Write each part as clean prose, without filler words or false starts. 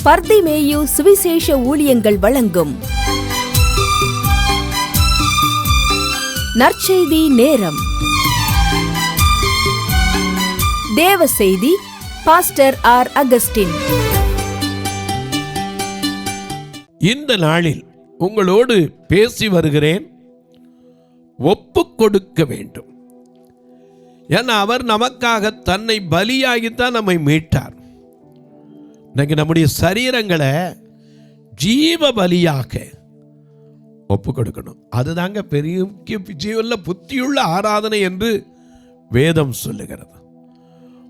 பர்திமேயு சுவிசேஷ ஊழியங்கள் வழங்கும் நற்செய்தி நேரம். தேவ செய்தி பாஸ்டர் ஆர். அகஸ்டின். இந்த நாளில் உங்களோடு பேசி வருகிறேன். ஒப்புக் கொடுக்க வேண்டும். ஏன்னா அவர் நமக்காக தன்னை பலியாகித்தான் நம்மை மீட்டார். இன்னைக்கு நம்முடைய சரீரங்களை ஜீவ பலியாக ஒப்பு கொடுக்கணும். அதுதாங்க பெரிய ஜீவல்ல புத்தியுள்ள ஆராதனை என்று வேதம் சொல்லுகிறது.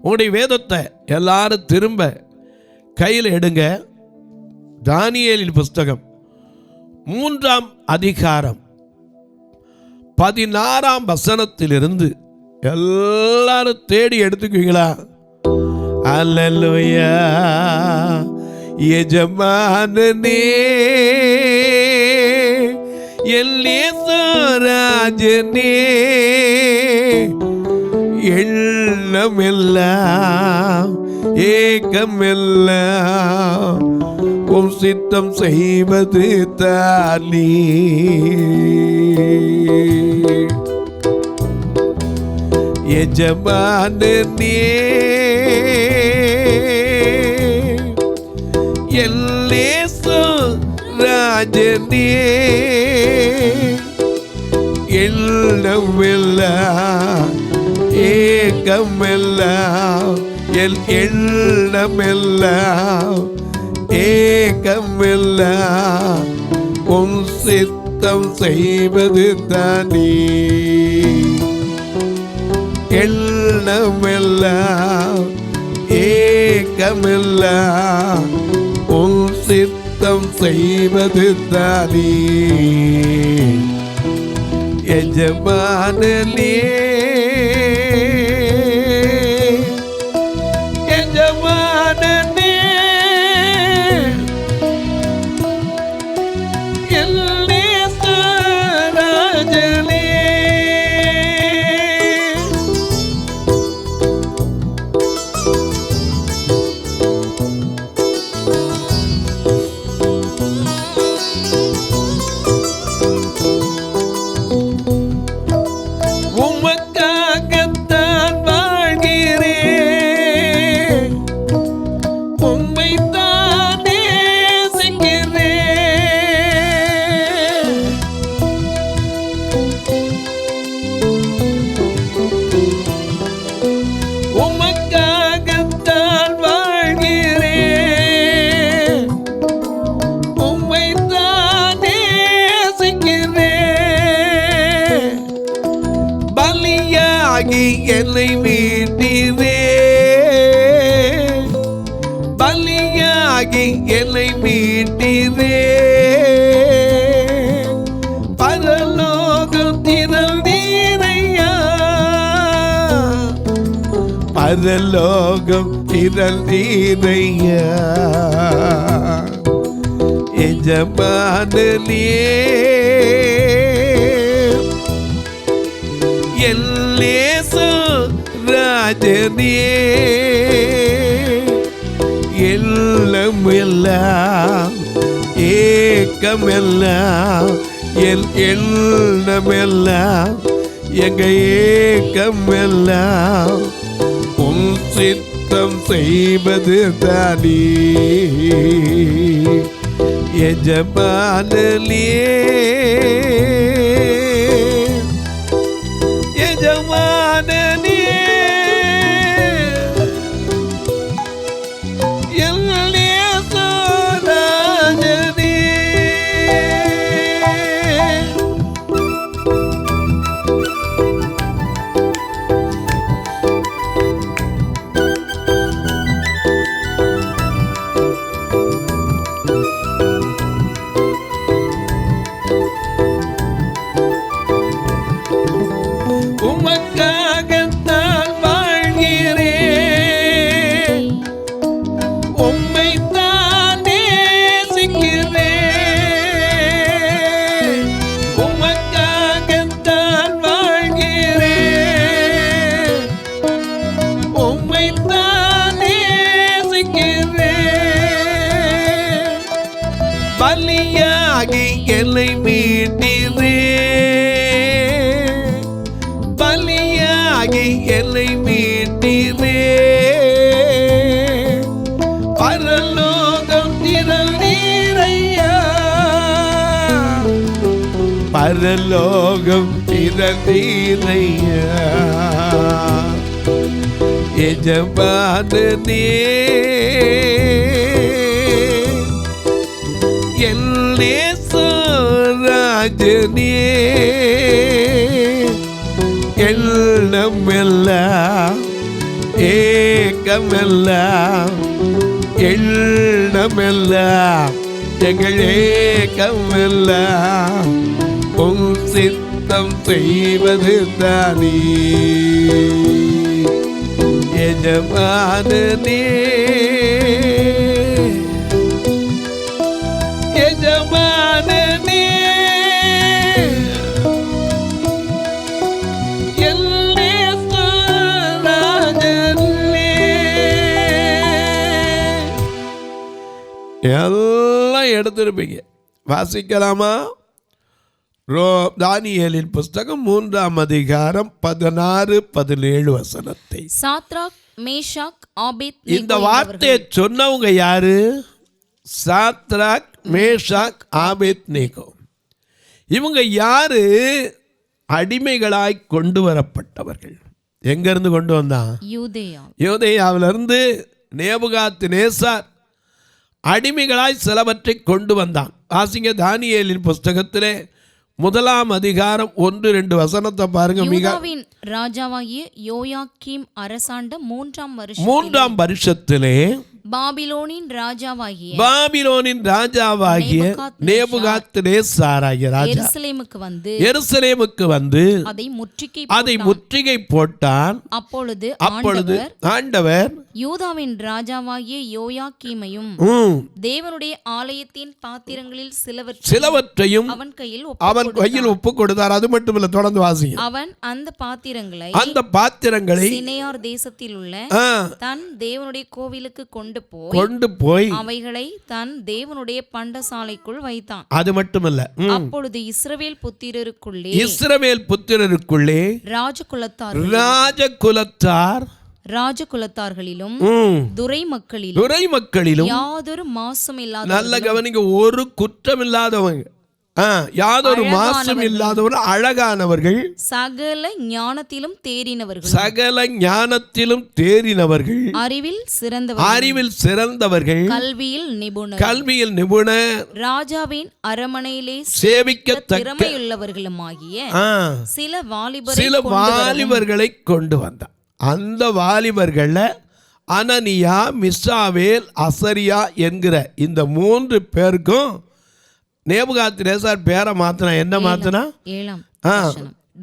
உங்களுடைய வேதத்தை எல்லாரும் திரும்ப கையில் எடுங்க. தானியேலின் புஸ்தகம் 3ஆம் அதிகாரம் 16ஆம் வசனத்திலிருந்து எல்லாரும் தேடி எடுத்துக்குவீங்களா? அல்லேலூயா. எஜமானனே எல்லேசராஜனே எண்ணமெல்லாம் ஏக்கமெல்லாம் உம் சித்தம் செய்வது தானே. எஜமானனே எல்லேசராஜனே எண்ணமெல்லாம் ஏக்கமெல்லாம் எண்ணமெல்லாம் ஏக்கமெல்லாம் உம் சித்தம் செய்வது தானே. எண்ணமெல்லாம் ஏக்கமெல்லாம் உம் சித்தம் செய்வது தானே. எஜமானனே எஜமானனே எல்லேசராஜனே உமக்காகத்தான் வாழ்கிறேன், உம்மைத்தான் நேசிக்கிறேன். உமக்காகத்தான் வாழ்கிறேன், உம்மைத்தான் நேசிக்கிறேன். பலியாகி என்னை மீட்டீரே, பலியாகி என்னை மீட்டீரே. பரலோகம் திரள்தீரையா, பரலோகம் திரள்தீரையா. எஜமானனே எல்லேசராஜனே எண்ணமெல்லாம் ஏக்கமெல்லாம் எண்ணமெல்லாம் எங்க ஏக்கமெல்லாம் உம் சித்தம் செய்வது தானே. எஜமானனே எஜமானனே எல்லேசராஜனே. பலியாகி என்னை மீட்டீரே, பலியாகி என்னை மீட்டீரே, பரலோகம் திறந்தீரையா, பரலோகம் திறந்தீரையா, எஜமானனே என் நேசராஜனே, எண்ணமெல்லாம் ஏக்கமெல்லாம், எண்ணமெல்லாம் எங்கள் ஏக்கமெல்லாம் உம் சித்தம் செய்வது தானே, எஜமானனே எஜமானனே என் நேசராஜனே. எல்லாம் எடுத்திருப்பீங்க, வாசிக்கலாமா? தானியேலின் புஸ்தகம் 3ஆம் அதிகாரம் 16-17 வசனத்தை. சாத்ராக் மேஷாக் ஆபேத்நேகோ, இந்த வார்த்தையை சொன்னவங்க யாரு? Shadrach Meshach Abednego. இவங்க யாரு? அடிமைகளாய் கொண்டு வரப்பட்டவர்கள். எங்க இருந்து கொண்டு வந்தான்? யூதேயாவிலிருந்து நேபுகாத்நேசார் அடிமைகளாய் சிலவற்றை கொண்டு வந்தான். வாசிங்க தானியேலின் புஸ்தகத்திலே 1ஆம் அதிகாரம் 1-2 வசனத்தை பாருங்க. யூதாவின் ராஜாவாகிய யோயாக்கீம் அரசாண்ட 3ஆம் வருஷத்திலே பாபிலோனின் ராஜாவாகிய நேபுகாத்நேசாராகிய ராஜா எருசலேமுக்கு வந்து அதை முற்றுகை போட்டான். அப்பொழுது ஆண்டவர் யூதாவின் ராஜாவாகிய யோயாக்கீமையும் தேவனுடைய ஆலயத்தின் பாத்திரங்களில் சிலவற்றையும் அவன் கையில் ஒப்பு கொடுத்தார். அது மட்டுமல்ல, தொடர்ந்து வாசிங்க. அவன் அந்த பாத்திரங்களை சினேயார் தேசத்தில் உள்ள தன் தேவனுடைய கோவிலுக்கு கொண்டு போய் அவைகளை தன் தேவனுடைய பண்டசாலைக்குள் வைத்தான். அது மட்டுமல்ல, அப்பொழுது இஸ்ரவேல் புத்திரருக்குள்ளே ராஜகுலத்தார்களிலும் துரை மக்களிலும் யாதொரு மாசும் இல்லாத, நல்ல கவனிங்க, ஒரு குற்றம் இல்லாதவங்க, யாதொரு மாசம் இல்லாதவர், அழகானவர்கள், சகல ஞானத்திலும் தேறினவர்கள், அறிவில் சிறந்தவர்கள், கல்வியில் நிபுணர், ராஜாவின் அரமனையிலே சேவிக்க திறமையுள்ளவர்களுமாகிய சில வாலிபர்களை கொண்டு வந்தார். அந்த வாலிபர்கள அனனியா, மிசாவேல், அசரியா என்கிற இந்த 3 பேருக்கும் நேபுகாத்நேசார் பேரை மாத்தினா. என்ன மாத்தினா?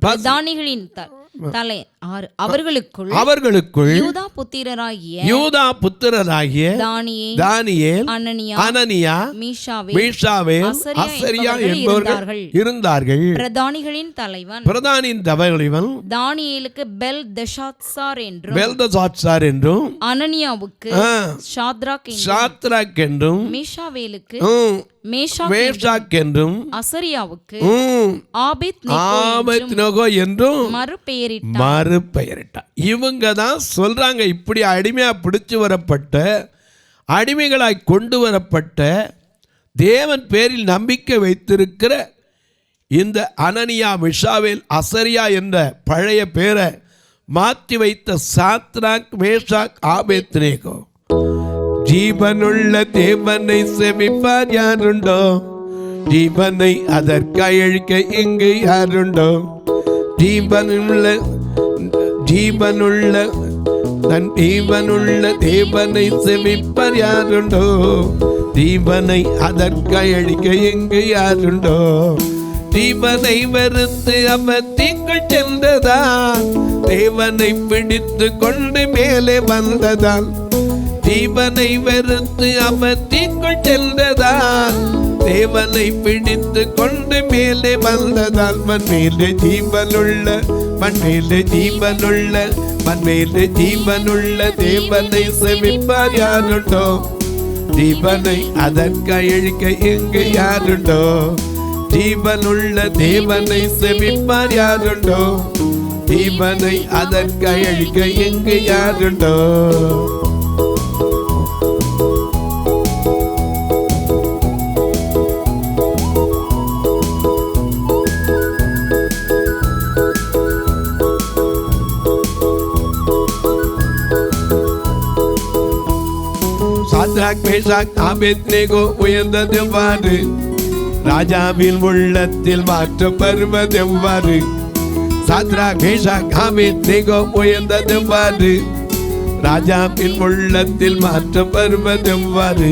பிரதானிகளின் தலை அவர்களுக்குள் யூதா புத்திரராகிய தானியேல், அனனியா, மீஷாவேல், அசரியா என்பவர்கள் இருந்தார்கள். பிரதானியின் தலைவன் தானியேலுக்கு பெல்தெஷாத்சார் என்றும், அனனியாவுக்கு ஷாத்ராக் என்றும், மீஷாவேலுக்கு மேஷாக் என்றும், அசரியாவுக்கு ஆபேத்நேகோ என்றும் மறுபெயரிட்டார். இவங்க தான் சொல்றாங்க, இப்படி அடிமையா பிடிச்சு வரப்பட்ட, அடிமைகளாய் கொண்டு வரப்பட்ட, தேவன் பேரில் நம்பிக்கை வைத்திருக்கிற இந்த அனனியா, மிஷாவேல், அசரியா என்ற பழைய பேரை மாற்றி வைத்த சாத்ராக், மேஷாக், ஆபேத்நேகோ. ஜீவனுள்ள தேவனை செவிப்பார் யாருண்டோ? ஜீவனை அதற்கழிக்க இங்கு யாருண்டோ? ஜீவனுள்ள தேவனை செவிப்பர் யாருண்டோ? ஜீவனை அதற்கழிக்க இங்கு யாருண்டோ? ஜீவனை வெறுத்து அவர் தீக்குள் சென்றதால், தேவனை பிடித்து கொண்டு மேலே வந்ததால், ஜீவனை வெறுத்து அவர் தீக்குள் சென்றதால், தேவனை பிடித்து கொண்டு மேலே வந்ததால், மண்மேலே ஜீவனுள்ள தேவனை செவிப்பார் யாருண்டோ? ஜீவனை அதற்கழிக்க இங்கு யாருண்டோ? ஜீவனுள்ள தேவனை செவிப்பார் யாருண்டோ? ஜீவனை அதற்கழிக்க இங்கு யாருண்டோ? சாத்ராக் மேஷாக் ஆபேத்நேகோ உயர்ந்ததெவ்வாறு? ராஜாவின் உள்ளத்தில் மாற்றம் வருவதெவ்வாறு? சாத்ராக் மேஷாக் ஆபேத்நேகோ உயர்ந்ததெவ்வாறு? ராஜாவின் உள்ளத்தில் மாற்றம் வருவதெவ்வாறு?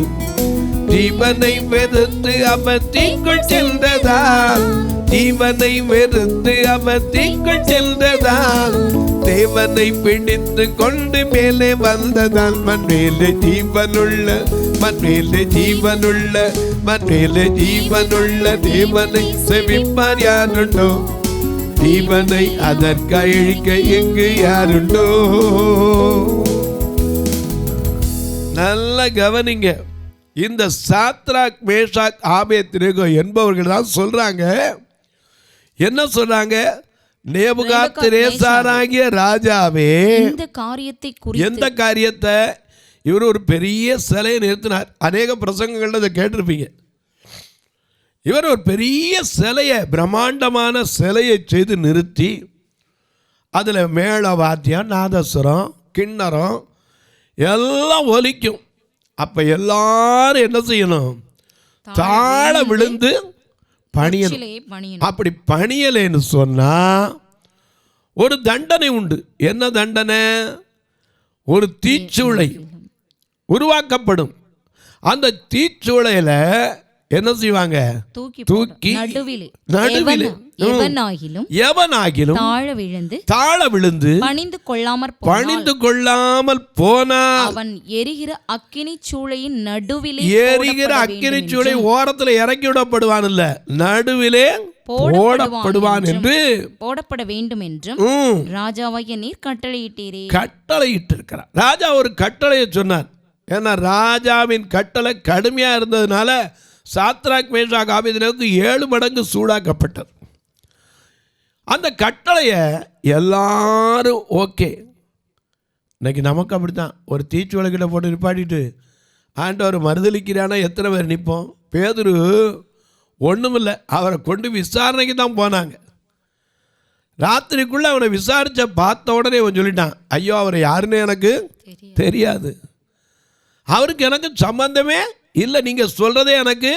ஜீவனை வெறுத்து அவர் தீக்குள் சென்றதால், ஜீவனை வெறுத்து அவர் தீக்குள் சென்றதால், தேவனை பிடித்து கொண்டு மேலே வந்ததால், மண்மேலே ஜீவனுள்ள, மண்மேலே ஜீவனுள்ள, மண்மேலே ஜீவனுள்ள தேவனை செவிப்பார் யாருண்டோ? ஜீவனை அதற்கழிக்க இங்கு யாருண்டோ? நல்ல கவனிங்க. இந்த சாத்ராக் மேஷாக் ஆபேத்நேகோ என்பவர்கள் தான் சொல்றாங்க. என்ன சொல்றாங்க? நேபுகாத்நேசாராகிய ராஜாவே, எந்த காரியத்தை இவர் ஒரு பெரிய சிலையை நிறுத்தினார். அநேக பிரசங்கங்கள் அதை கேட்டிருப்பீங்க. இவர் ஒரு பெரிய சிலையை, பிரம்மாண்டமான சிலையை செய்து நிறுத்தி அதில் மேள வாத்தியம், நாதஸ்வரம், கிண்ணறம் எல்லாம் ஒலிக்கும். அப்போ எல்லாரும் என்ன செய்யணும்? தாழ விழுந்து பணியணும். அப்படி பணியலைன்னு சொன்னா ஒரு தண்டனை உண்டு. என்ன தண்டனை? ஒரு தீச்சூளை உருவாக்கப்படும். அந்த தீச்சூளையில என்ன செய்வாங்க? தூக்கி நடுவில் எவனாகிலும் தாழ விழுந்து பணிந்து கொள்ளாமல் போனா அவன் எரிகிற அக்கினி சூளையின் நடுவிலே, எரிகிற அக்கினி சூளை ஓரத்தில் இறக்கி விடப்படுவான், இல்ல நடுவிலே போடப்படுவான் என்று போடப்பட வேண்டும் என்றும் ராஜாவாகிய நீர் கட்டளையிட்டீரே. கட்டளையிட்டு இருக்கிறார். ராஜா ஒரு கட்டளையை சொன்னார். ஏன்னா ராஜாவின் கட்டளை கடுமையா இருந்ததுனால சாத்ராக் மேஷாக் ஆபேத்நேகோவுக்கு 7 மடங்கு சூடாக்கப்பட்டது. அந்த கட்டளையை எல்லாரும் ஓகே. இன்னைக்கு நமக்கு அப்படித்தான். ஒரு தீச்சுவளைக்கிட்ட போட்டு நிப்பாட்டிட்டு ஆண்டவர் மறுதளிக்கிறானா எத்தனை பேர் நிற்போம்? பேதுரு ஒன்றுமில்லை, அவரை கொண்டு விசாரணைக்கு தான் போனாங்க. ராத்திரிக்குள்ளே அவனை விசாரித்த பார்த்த உடனே அவன் சொல்லிட்டான், ஐயோ அவரை யாருன்னு எனக்கு தெரியாது, அவருக்கு எனக்கு சம்பந்தமே இல்லை, நீங்கள் சொல்கிறதே எனக்கு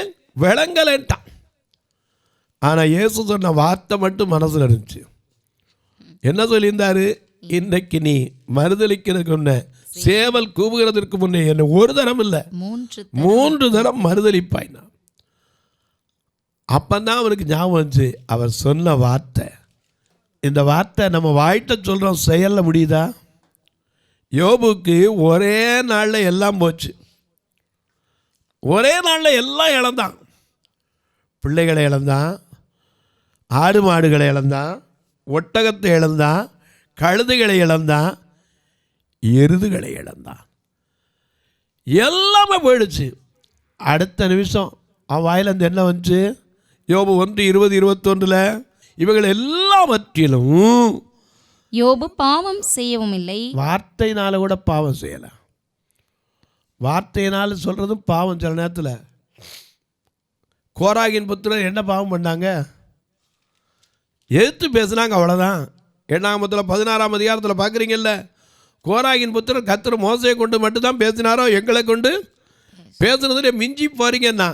விளங்கலைன்ட்டான். ஆனால் இயேசு சொன்ன வார்த்தை மட்டும் மனசில் இருந்துச்சு. என்ன சொல்லியிருந்தாரு? இன்னைக்கு நீ மறுதளிக்கிறதுக்கு முன்ன, சேவல் கூவுகிறதற்கு முன்னே என்ன ஒரு தரம் இல்லை 3 தரம் மறுதளிப்பாய். நான் அப்பந்தான் அவனுக்கு ஞாபகம் வந்துச்சு அவர் சொன்ன வார்த்தை. இந்த வார்த்தை நம்ம வாய்ட்ட சொல்கிறோம், செயலில் முடியுதா? யோபுக்கு ஒரே நாளில் எல்லாம் போச்சு. ஒரே நாளில் எல்லாம் இழந்தான். பிள்ளைகளை இழந்தான், ஆடு மாடுகளை இழந்தான், ஒட்டகத்தை இழந்தான், கழுதைகளை இழந்தான், எருதுகளை இழந்தான். எல்லாமே போயிடுச்சு. அடுத்த நிமிஷம் அவன் வாயிலிருந்து என்ன வந்துச்சு? யோபு 1:20-21 இவர்கள் எல்லாவற்றிலும் யோபு பாவம் செய்யவும் இல்லை. வார்த்தையினால கூட பாவம் செய்யலை. வார்த்தையினால சொல்கிறதும் பாவம். சில நேரத்தில் கோராகின் புத்திரர் என்ன பாவம் பண்ணாங்க? எதிர்த்து பேசுனாங்க, அவ்வளோதான். 16ஆம் அதிகாரத்தில் பார்க்குறீங்கல்ல, கோராகின் புத்திரர் கர்த்தர் மோசையை கொண்டு மட்டும்தான் பேசினாரோ, எங்களை கொண்டு பேசுனதுல மிஞ்சி போறீங்கன்னா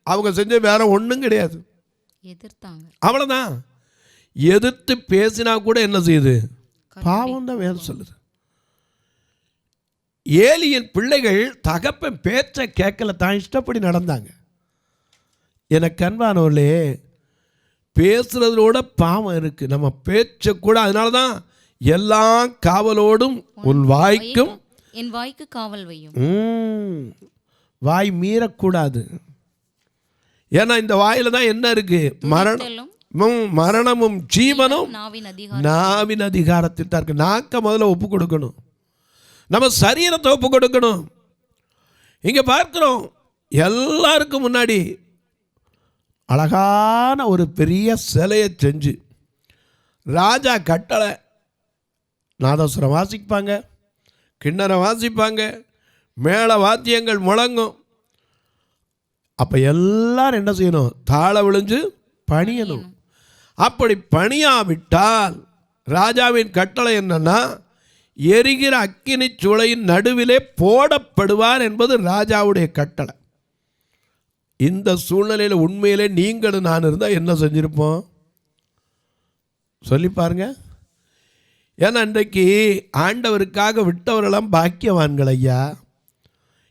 அவங்க செஞ்ச வேற ஒன்றும் கிடையாது. எதிர்த்தாங்க, அவ்வளோதான். எதிர்த்து பேசினா கூட என்ன செய்யுது? பாவம் தான் வேறு சொல்லுது. ஏலியின் பிள்ளைகள் தகப்பன் பேச்சை கேட்கல, தான் இஷ்டப்படி நடந்தாங்க. எனக்கு அன்பானவர்களே, பேசுறதோட பாவம் இருக்கு. நம்ம பேச்ச கூட, அதனால தான் எல்லா காவலோடும் உன் வாய்க்கும் என் வாய்க்கு காவல் வையும். வாய் மீறக்கூடாது. ஏன்னா இந்த வாயில தான் என்ன இருக்கு? மரணமும் ஜீவனும் நாவின் அதிகாரத்தில் தான் இருக்கு. நாக்க முதல்ல ஒப்பு கொடுக்கணும், நம்ம சரீரத்தை ஒப்பு கொடுக்கணும். இங்க பார்க்கிறோம், எல்லாருக்கும் முன்னாடி அழகான ஒரு பெரிய சிலையை செஞ்சு ராஜா கட்டளை, நாதஸ்வரம் வாசிப்பாங்க, கிண்ணறம் வாசிப்பாங்க, மேள வாத்தியங்கள் முழங்கும். அப்போ எல்லாரும் என்ன செய்யணும்? தாழ விழுந்து பணியணும். அப்படி பணியாவிட்டால் ராஜாவின் கட்டளை என்னன்னா, எரிகிற அக்கினி சூளையின் நடுவிலே போடப்படுவார் என்பது ராஜாவுடைய கட்டளை. இந்த சூழ்நிலையில் உண்மையிலே நீங்களும் நான் இருந்தால் என்ன செஞ்சிருப்போம்? சொல்லி பாருங்க. ஏன்னா இன்றைக்கு ஆண்டவருக்காக விட்டவர்களெல்லாம் பாக்கியவான்கள் ஐயா.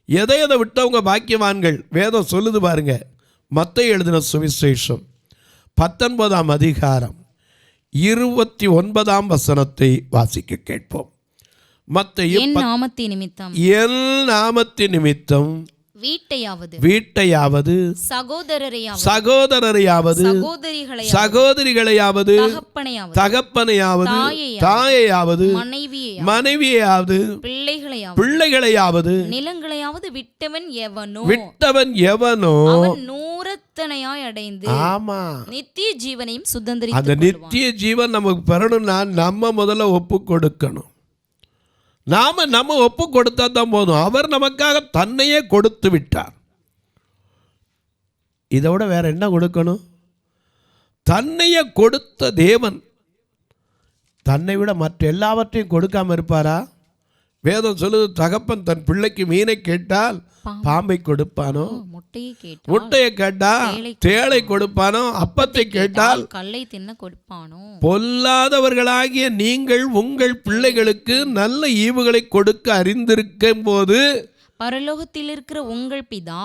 எதை விட்டவங்க பாக்கியவான்கள்? வேதம் சொல்லுது பாருங்க. மத்தேயு எழுதின சுவிசேஷம் 19ஆம் அதிகாரம் 29ஆம் வசனத்தை வாசிக்க கேட்போம். மத்தேயு என் நாமத்தின் நிமித்தம் வீட்டையாவது சகோதரரையாவது சகோதரிகளையாவது தகப்பனையாவது தாயையாவது மனைவியையாவது பிள்ளைகளையாவது நிலங்களையாவது விட்டவன் எவனோ நூறத்தனையாய் அடைந்து நித்திய ஜீவனையும் சுதந்திரித்துக் அந்த நித்திய ஜீவன் நமக்கு பெறணும்னா நம்ம முதல்ல ஒப்பு கொடுக்கணும். நம்ம ஒப்பு கொடுத்தா தான் போதும். அவர் நமக்காக தன்னையே கொடுத்து விட்டார். இதை விட வேற என்ன கொடுக்கணும்? தன்னையே கொடுத்த தேவன் தன்னை விட மற்ற எல்லாவற்றையும் கொடுக்காம இருப்பாரா? வேதம் சொல்லுது, தகப்பன் தன் பிள்ளைக்கு மீனை கேட்டால் பாம்பை கொடுப்பானோ, முட்டையை கேட்டால் தேளை கொடுப்பானோ, அப்பத்தை கேட்டால் கல்லை தின்ன கொடுப்பானோ. பொல்லாதவர்களாகிய நீங்கள் உங்கள் பிள்ளைகளுக்கு நல்ல ஈவுகளை கொடுக்க அறிந்திருக்கும் போது பரலோகத்தில் இருக்கிற உங்கள் பிதா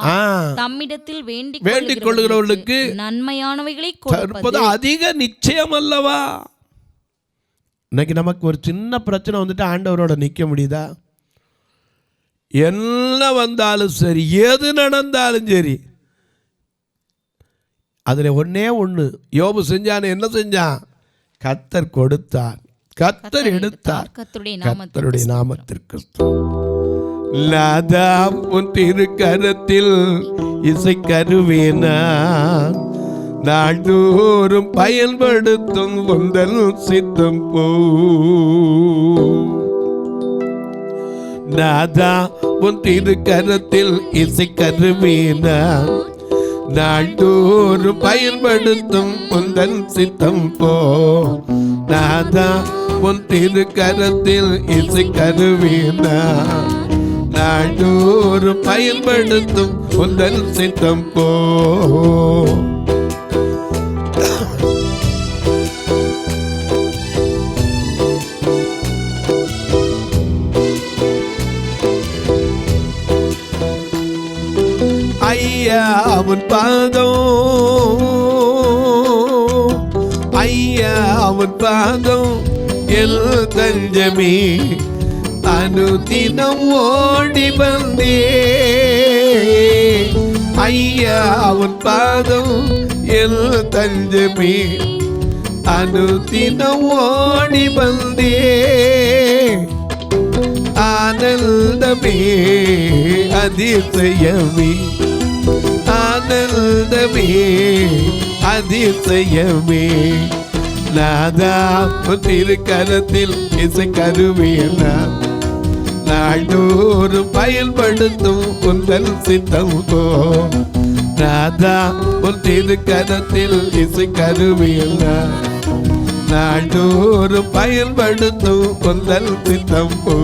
தம்மிடத்தில் வேண்டிக் கொள்கிறவர்களுக்கு நன்மையானவைகளை கொடுப்பது அதிக நிச்சயம் அல்லவா? இன்னைக்கு நமக்கு ஒரு சின்ன பிரச்சனை வந்துட்டு ஆண்டவரோட நிற்க முடியுதா? என்ன வந்தாலும் சரி, எது நடந்தாலும் சரி, அதில் ஒன்னே ஒன்று யோபு செஞ்சான். என்ன செஞ்சான்? கர்த்தர் கொடுத்தார், கர்த்தர் எடுத்தார். கர்த்தருடைய நாமத்திற்கு நாதாம் உன் திருக்கரத்தில் இசைக்கருவேனா நாள்தோறும் பயன்படுத்தும் உந்தல் சித்தம் போ. நாதா உன் திருக்கரத்தில் இசைக்கருவேனா நாள்தோறும் பயன்படுத்தும் உந்தல் சித்தம் போ. நாதா உன் திருக்கரத்தில் இசைக்கருவேனா நாள்தோறும் பயன்படுத்தும் உந்தல் சித்தம் போ. ஐயா அவன் பாதம், ஐயா அவன் பாதம் எல் தஞ்சமே அனுதினம் ஓடி வந்தே. ஐயா அவன் பாதம் எல் தஞ்சமே அனுதினம் ஓடி வந்தே. ஆனந்தமே அதிசயமே, ஆனந்தமே அதிசயமே. நாதா திருக்கரத்தில் இசைக்கருவேனா நாள்தோறும் பயன்படுத்தும் உந்தல் சித்தம் போ. நாதா திருக்கரத்தில் இசைக்கருவேனா நாள்தோறும் பயன்படுத்தும் உந்தல் சித்தம் போ.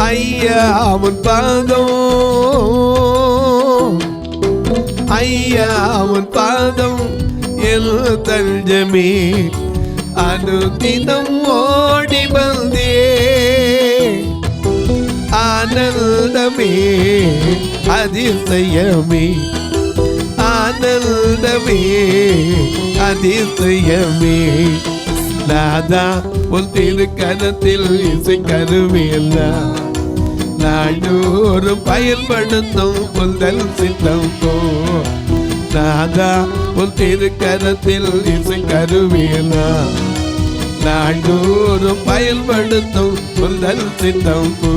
ஐயா அவன் பாதம், ஐயா அவன் பாதம் எல் தஞ்சமே அனுதினம் ஓடி வந்தே. ஆனந்தமே அதிசயமே, ஆனந்தமே அதிசயமே. நாதா உன் திருக்கரத்தில் இசை கருவியெல்லாம் நாடோறும் பயன்படுத்தும் உந்தல் சித்தம் போ. நாதா உன் திருக்கரத்தில் இசை கருவியெல்லாம் நாடோறும் பயன்படுத்தும் உந்தல் சித்தம் போ.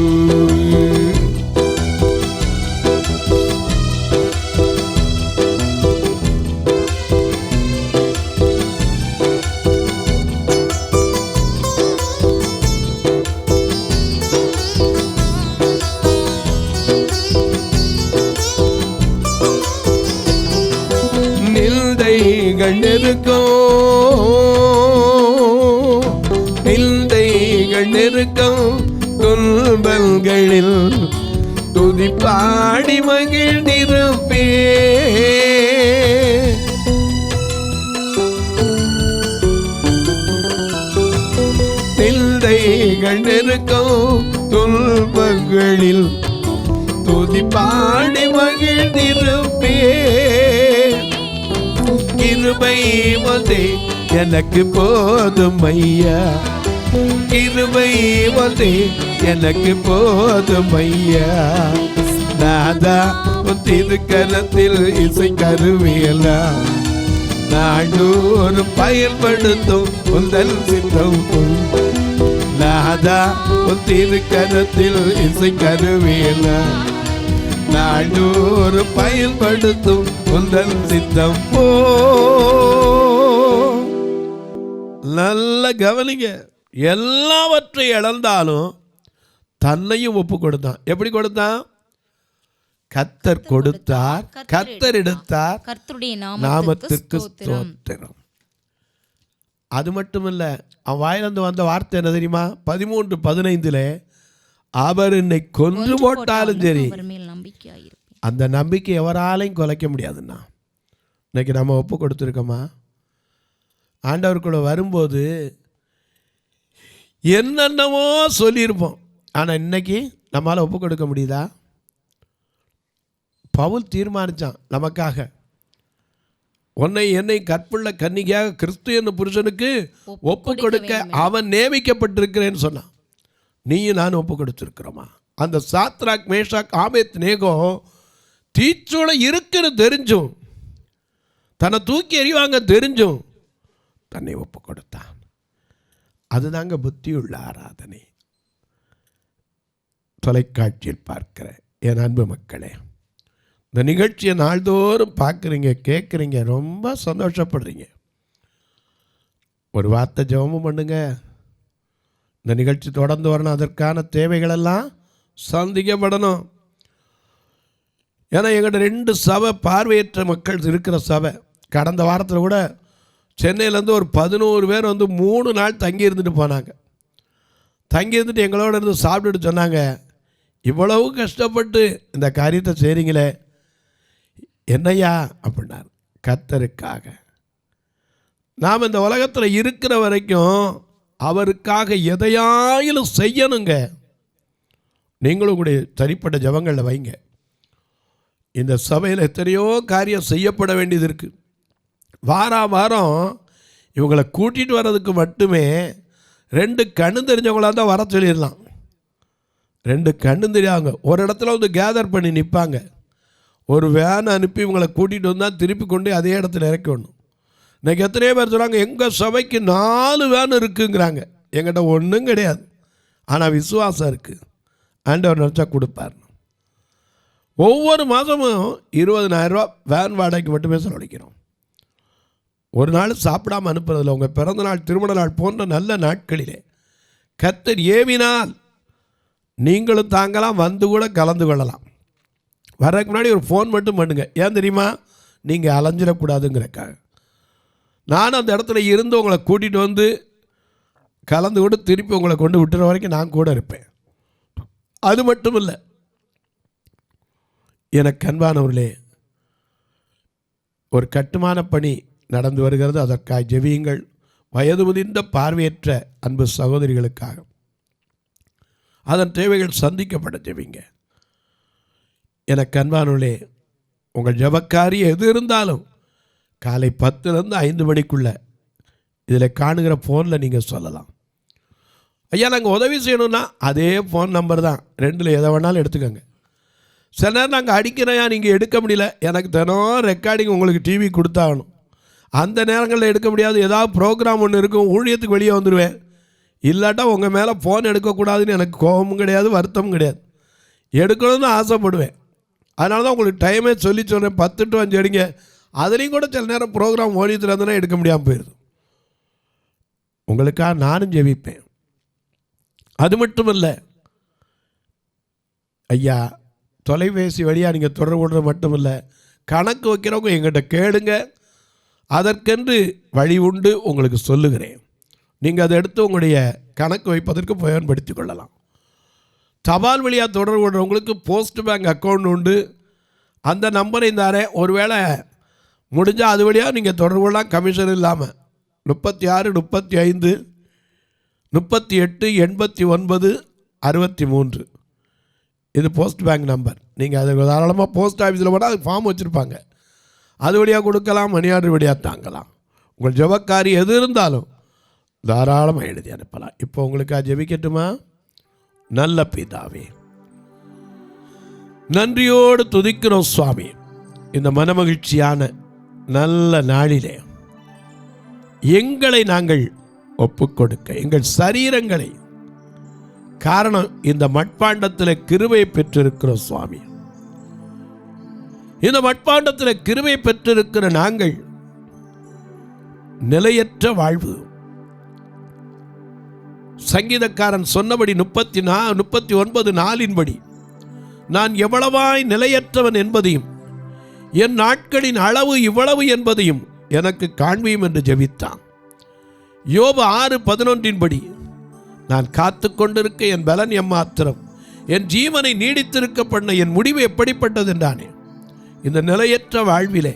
நிந்தைகள் நெருக்கம் துன்பங்களில் துதி பாடி மகிழ்ந்திருப்பே. நிந்தைகள் நெருக்கம் துன்பங்களில் துதி பாடி மகிழ்ந்திருப்பே. கிருபை வந்தே எனக்கு போதும் ஐயா, கிருபை வந்தே எனக்கு போதும் ஐயா. நாதா உன் திருக்கரத்தில் இசை கருவியெல்லாம் நாடோறும் பயன்படுத்தும் உந்தல் சித்தம். நாதா உன் திருக்கரத்தில் இசை கருவியெல்லாம் நாடோறும் பயன்படுத்தும் உந்தல் சித்தம் போ. நல்ல கவனிங்க, எல்லாவற்றை இழந்தாலும் தன்னையும் ஒப்பு கொடுத்தான். எப்படி கொடுத்தான்? கர்த்தர் கொடுத்தார், கர்த்தர் எடுத்தார், கர்த்தருடைய நாமத்திற்கு ஸ்தோத்திரம். அது மட்டுமல்ல, அவன் வாயிலிருந்து வந்த வார்த்தை என்ன தெரியுமா? 13:15 அவர் என்னை கொன்று போட்டாலும் சரி அந்த நம்பிக்கை எவராலையும் குலைக்க முடியாதுன்னா. இன்னைக்கு நம்ம ஒப்பு கொடுத்துருக்கோமா? ஆண்டவருக்குள்ள வரும்போது என்னென்னமோ சொல்லியிருப்போம், ஆனால் இன்னைக்கு நம்மளால் ஒப்பு கொடுக்க முடியுதா? பவுல் தீர்மானித்தான் நமக்காக, உன்னை என்னை கற்புள்ள கன்னிகையாக கிறிஸ்து என்னும் புருஷனுக்கு ஒப்பு கொடுக்க அவன் நியமிக்கப்பட்டிருக்கிறேன்னு சொன்னான். நீயும் நானும் ஒப்பு கொடுத்துருக்கிறோமா? அந்த சாத்ராக் மேஷாக் ஆபேத்நேகோ தீச்சூளை இருக்குன்னு தெரிஞ்சும், தன்னை தூக்கி எறிவாங்க தெரிஞ்சும் தன்னை ஒப்பு கொடுத்தான். அதுதாங்க புத்தியுள்ள ஆராதனை. தொலைக்காட்சியில் பார்க்கிற என் அன்பு மக்களே, இந்த நிகழ்ச்சியை நாள்தோறும் பார்க்குறீங்க, கேட்குறீங்க, ரொம்ப சந்தோஷப்படுறீங்க. ஒரு வார்த்தை ஜெபமும் பண்ணுங்க. இந்த நிகழ்ச்சி தொடர்ந்து வரணும், அதற்கான தேவைகளெல்லாம் சந்திக்கப்படணும். ஏன்னா எங்கள்கிட்ட 2 சபை பார்வையற்ற மக்கள் இருக்கிற சபை. கடந்த வாரத்தில் கூட சென்னையிலேருந்து ஒரு 11 பேர் வந்து 3 நாள் தங்கி இருந்துட்டு போனாங்க. தங்கி இருந்துட்டு எங்களோட இருந்து சாப்பிட்டுட்டு சொன்னாங்க, இவ்வளவு கஷ்டப்பட்டு இந்த காரியத்தை செய்கிறீங்களே என்னையா அப்படின்னார். கர்த்தருக்காக நாம் இந்த உலகத்தில் இருக்கிற வரைக்கும் அவருக்காக எதையாயிலும் செய்யணுங்க. நீங்களும் கூட தனிப்பட்ட ஜபங்களில் வைங்க. இந்த சபையில் எத்தனையோ காரியம் செய்யப்பட வேண்டியது இருக்குது. வாரம் இவங்களை கூட்டிகிட்டு வர்றதுக்கு மட்டுமே 2 கண்ணு தெரிஞ்சவங்களாக தான் வர சொல்லிடலாம். 2 கண்ணு தெரியாங்க ஒரு இடத்துல வந்து கேதர் பண்ணி நிற்பாங்க. ஒரு வேன் அனுப்பி இவங்களை கூட்டிகிட்டு வந்தால் திருப்பி கொண்டு அதே இடத்துல இறக்கணும். இன்றைக்கி எத்தனையோ பேர் சொல்கிறாங்க, எங்கள் சபைக்கு 4 வேன் இருக்குங்கிறாங்க. எங்கிட்ட ஒன்றும் கிடையாது, ஆனால் விசுவாசம் இருக்குது. ஆண்டவர் நினச்சா கொடுப்பார். ஒவ்வொரு மாதமும் 20,000 ரூபா வேன் வாடகைக்கு மட்டுமே செலவழிக்கிறோம். ஒரு நாள் சாப்பிடாமல் அனுப்புறதில்லை. உங்கள் பிறந்த நாள், திருமண நாள் போன்ற நல்ல நாட்களிலே கர்த்தர் ஏவினால் நீங்களும் தாங்கலாம், வந்து கூட கலந்து கொள்ளலாம். வர்றதுக்கு முன்னாடி ஒரு ஃபோன் மட்டும் பண்ணுங்க. ஏன் தெரியுமா? நீங்கள் அலைஞ்சிடக்கூடாதுங்கிறக்காக. நானும் அந்த இடத்துல இருந்து உங்களை கூட்டிகிட்டு வந்து கலந்து கூட திருப்பி உங்களை கொண்டு விட்டுற வரைக்கும் நான் கூட இருப்பேன். அது மட்டும் இல்லை, எனக்கு அன்பானவர்களே, ஒரு கட்டுமான பணி நடந்து வருகிறது. அதற்காக ஜெபியுங்கள். வயது முதிர்ந்த பார்வையற்ற அன்பு சகோதரிகளுக்காக அதன் தேவைகள் சந்திக்கப்பட ஜெபிங்க. எனக்கு அன்பானவர்களே, உங்கள் ஜபக்காரி எது இருந்தாலும் காலை 10லேருந்து 5 மணிக்குள்ள இதில் காணுகிற ஃபோனில் நீங்கள் சொல்லலாம். ஐயா நாங்கள் உதவி செய்யணும்னா அதே ஃபோன் நம்பர் தான், 2ல் எதை வேணாலும் எடுத்துக்கோங்க. சில நேரம் நாங்கள் அடிக்கிறேன், நீங்கள் எடுக்க முடியல, எனக்கு தினம் ரெக்கார்டிங் உங்களுக்கு டிவி கொடுத்தாகணும், அந்த நேரங்களில் எடுக்க முடியாது, ஏதாவது ப்ரோக்ராம் ஒன்று இருக்கும், ஊழியத்துக்கு வெளியே வந்துடுவேன், இல்லாட்டா உங்கள் மேலே ஃபோன் எடுக்கக்கூடாதுன்னு எனக்கு கோபமும் கிடையாது, வருத்தமும் கிடையாது, எடுக்கணும்னு ஆசைப்படுவேன். அதனால தான் உங்களுக்கு டைமே சொல்கிறேன், 10 to 5 எடுங்க. அதுலேயும் கூட சில நேரம் ப்ரோக்ராம் ஓடிட்டு இருந்ததுன்னா எடுக்க முடியாமல் போயிடுது. உங்களுக்காக நானும் ஜெபிப்பேன். அது மட்டும் இல்லை ஐயா, தொலைபேசி வழியாக நீங்கள் தொடர்பு கொள்வது மட்டும் இல்லை, கணக்கு வைக்கிறவங்க எங்கிட்ட கேளுங்க, அதற்கென்று வழி உண்டு உங்களுக்கு சொல்லுகிறேன். நீங்கள் அதை எடுத்து உங்களுடைய கணக்கு வைப்பதற்கு பயன்படுத்தி கொள்ளலாம். தபால் வழியாக தொடர்பு கொள்கிறவங்களுக்கு போஸ்ட் பேங்க் அக்கௌண்ட் உண்டு, அந்த நம்பரை தரேன். ஒருவேளை முடிஞ்சால் அது வழியாக நீங்கள் தொடர்பு கொள்ளலாம், கமிஷன் இல்லாமல். 36 35 38 89 63 இது போஸ்ட் பேங்க் நம்பர். நீங்கள் அது தாராளமாக போஸ்ட் ஆஃபீஸில் போனால் அது ஃபார்ம் வச்சுருப்பாங்க, அது வழியாக கொடுக்கலாம், மணி ஆர்டர் வழியாக தாங்கலாம். உங்கள் ஜெபக்காரி எது இருந்தாலும் தாராளமாக எழுதி அனுப்பலாம். இப்போ உங்களுக்கு ஜெபிக்கட்டுமா? நல்ல பிதாவே, நன்றியோடு துதிக்கிறோம் சுவாமி. இந்த மனமகிழ்ச்சியான நல்ல நாளிலே எங்களை நாங்கள் ஒப்புக்கொடுக்க, எங்கள் சரீரங்களை, காரணம் இந்த மட்பாண்டத்தில் கிருபை பெற்றிருக்கிறோம் சுவாமி. இந்த மட்பாண்டத்தில் கிருபை பெற்றிருக்கிற நாங்கள் நிலையற்ற வாழ்வு, சங்கீதக்காரன் சொன்னபடி 39:4 நான் எவ்வளவாய் நிலையற்றவன் என்பதையும் என் நாட்களின் அளவு இவ்வளவு என்பதையும் எனக்கு காண்பியும் என்று ஜெபித்தான். யோபு 6:11 நான் காத்து கொண்டிருக்க என் பலன் எம்மாத்திரம், என் ஜீவனை நீடித்திருக்க பண்ண என் முடிவு எப்படிப்பட்டது என்றானே. இந்த நிலையற்ற வாழ்விலே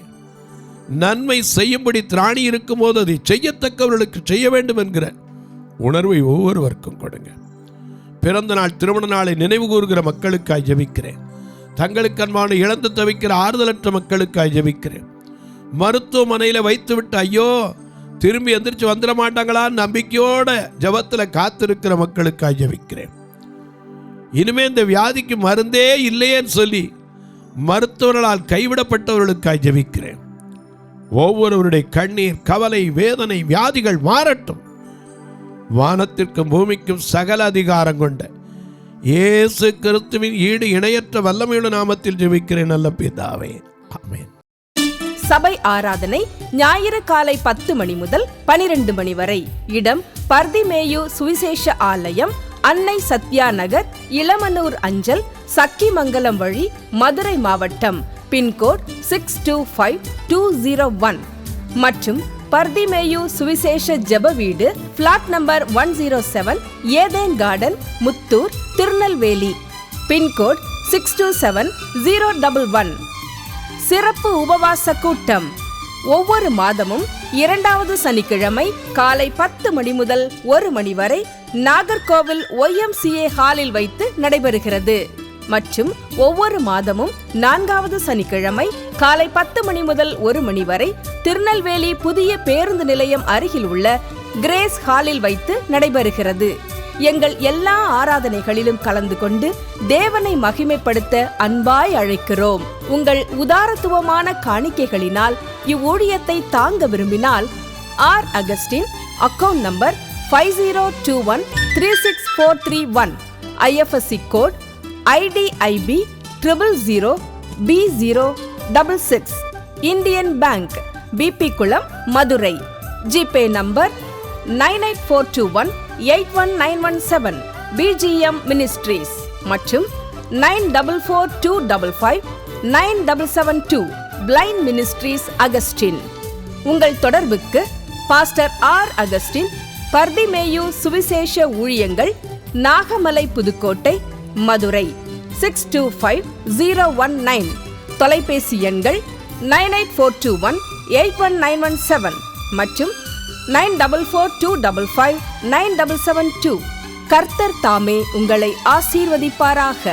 நன்மை செய்யும்படி திராணி இருக்கும்போது அதை செய்யத்தக்கவர்களுக்கு செய்ய வேண்டும் என்கிற உணர்வை ஒவ்வொருவருக்கும் கொடுங்க. பிறந்த நாள் திருமண நாளை நினைவு கூறுகிற மக்களுக்காய் ஜெபிக்கிறேன். தங்களுக்கு அன்பான இழந்து தவிக்கிற ஆறுதலற்ற மக்களுக்காய் ஜெபிக்கிறேன். மருத்துவமனையில் வைத்துவிட்டு ஐயோ திரும்பி எந்திரிச்சு வந்துட மாட்டாங்களான்னு நம்பிக்கையோட ஜபத்தில் காத்திருக்கிற மக்களுக்காய் ஜெபிக்கிறேன். இனிமே இந்த வியாதிக்கு மருந்தே இல்லையேன்னு சொல்லி மருத்துவர்களால் கைவிடப்பட்டவர்களுக்காய் ஜெபிக்கிறேன். ஒவ்வொருவருடைய கண்ணீர், கவலை, வேதனை, வியாதிகள் மாறட்டும். வானத்திற்கும் பூமிக்கும் சகல அதிகாரம் கொண்ட இயேசு கிறிஸ்துவின் ஈடு இணையற்ற வல்லமையுள்ள நாமத்தில் ஜெபிக்கிறேன் நல்ல பிதாவே, ஆமென். சபை ஆராதனை ஞாயிறு காலை 10 மணி முதல் 12 மணி வரை. இடம் பர்திமேயு சுவிசேஷ ஆலயம், அன்னை சத்யா நகர், இளமனூர் அஞ்சல், சக்கிமங்கலம் வழி, மதுரை மாவட்டம். பின்கோட் 625201 மற்றும் பர்திமேயு சுவிசேஷ ஜெப வீடு, flat number 107, Eden garden, Muthur, Tirunelveli. Pincode 627011. சிறப்பு உபவாச கூட்டம் ஒவ்வொரு மாதமும் 2வது சனிக்கிழமை காலை 10 மணி முதல் 1 மணி வரை நாகர்கோவில் YMCA ஹாலில் வைத்து நடைபெறுகிறது. மற்றும் ஒவ்வொரு மாதமும் 4வது சனிக்கிழமை காலை 10 மணி முதல் 1 மணி வரை திருநெல்வேலி புதிய பேருந்து நிலையம் அருகில் உள்ள கிரேஸ் ஹாலில் வைத்து நடைபெறுகிறது. எங்கள் எல்லா ஆராதனைகளிலும் கலந்து கொண்டு தேவனை மகிமைப்படுத்த அன்பாய் அழைக்கிறோம். உங்கள் உதாரத்துவமான காணிக்கைகளினால் இவ்வூழியத்தை தாங்க விரும்பினால் R. Augustine, account number 5021364331, IFSC code IDIB 000B066, Indian bank, BP Kulam, Madurai. GPay number 9842181917, BGM ministries மற்றும் 9442559772, பிளைண்ட் மினிஸ்ட்ரீஸ் அகஸ்டின். உங்கள் தொடர்புக்கு பாஸ்டர் R. அகஸ்டின், பர்திமேயு சுவிசேஷ ஊழியங்கள், நாகமலை, புதுக்கோட்டை, மதுரை 625019. தொலைபேசி எண்கள் 9842181917 மற்றும் 9442559772. கர்த்தர் தாமே உங்களை ஆசீர்வதிப்பாராக.